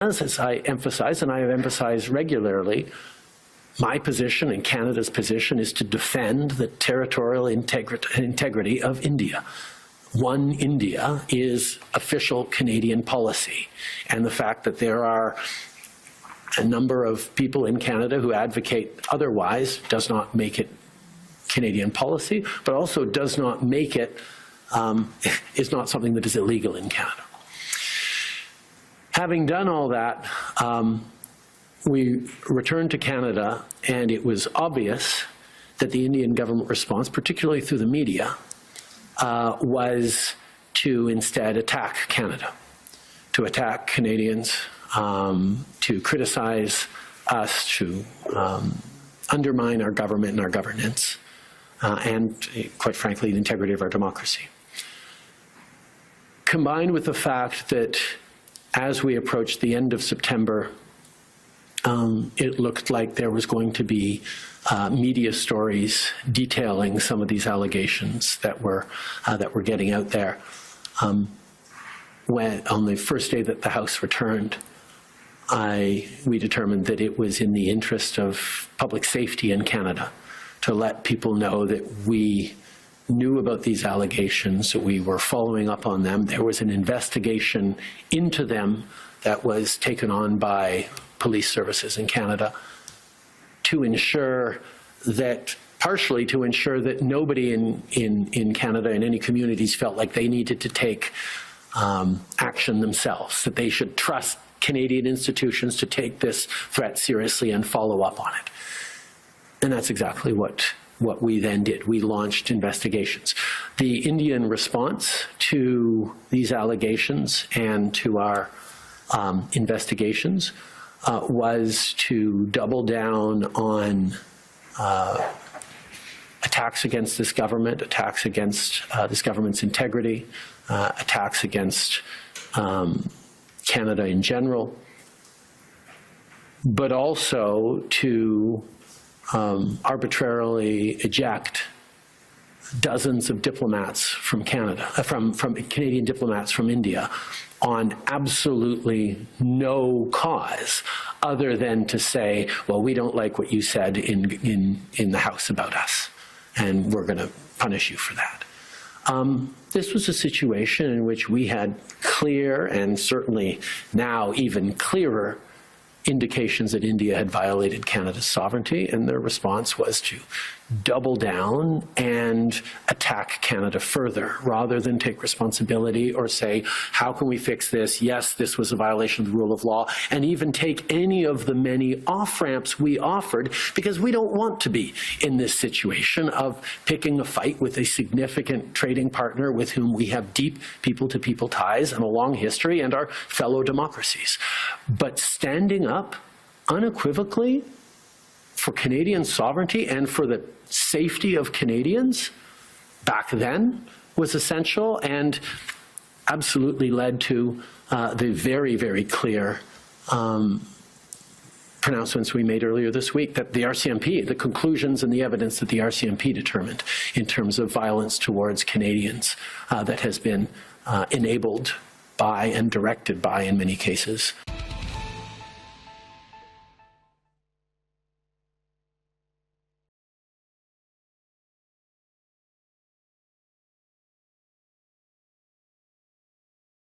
As I emphasize, and I have emphasized regularly, my position and Canada's position is to defend the territorial integrity of India. One India is official Canadian policy, and the fact that there are a number of people in Canada who advocate otherwise does not make it Canadian policy, but also does not make it, is not something that is illegal in Canada. Having done all that, we returned to Canada, and it was obvious that the Indian government response, particularly through the media, was to instead attack Canada, to attack Canadians, to criticize us, to undermine our government and our governance, and quite frankly, the integrity of our democracy. Combined with the fact that as we approached the end of September, it looked like there was going to be media stories detailing some of these allegations that were getting out there. When on the first day that the House returned, we determined that it was in the interest of public safety in Canada to let people know that we knew about these allegations, that we were following up on them. There was an investigation into them that was taken on by police services in Canada to ensure that, partially to ensure that nobody in Canada in any communities felt like they needed to take action themselves, that they should trust Canadian institutions to take this threat seriously and follow up on it. And that's exactly what we then did. We launched investigations. The Indian response to these allegations and to our investigations was to double down on attacks against this government, attacks against this government's integrity, attacks against Canada in general, but also to arbitrarily eject dozens of diplomats from Canada, from Canadian diplomats from India, on absolutely no cause other than to say, well, we don't like what you said in the House about us, and we're going to punish you for that. This was a situation in which we had clear, and certainly now even clearer, indications that India had violated Canada's sovereignty, and their response was to double down and attack Canada further, rather than take responsibility or say, how can we fix this? Yes, this was a violation of the rule of law, and even take any of the many off-ramps we offered, because we don't want to be in this situation of picking a fight with a significant trading partner with whom we have deep people-to-people ties and a long history, and our fellow democracies. But standing up unequivocally for Canadian sovereignty and for the safety of Canadians back then was essential, and absolutely led to the very, very clear pronouncements we made earlier this week that the RCMP, the conclusions and the evidence that the RCMP determined in terms of violence towards Canadians that has been enabled by and directed by, in many cases,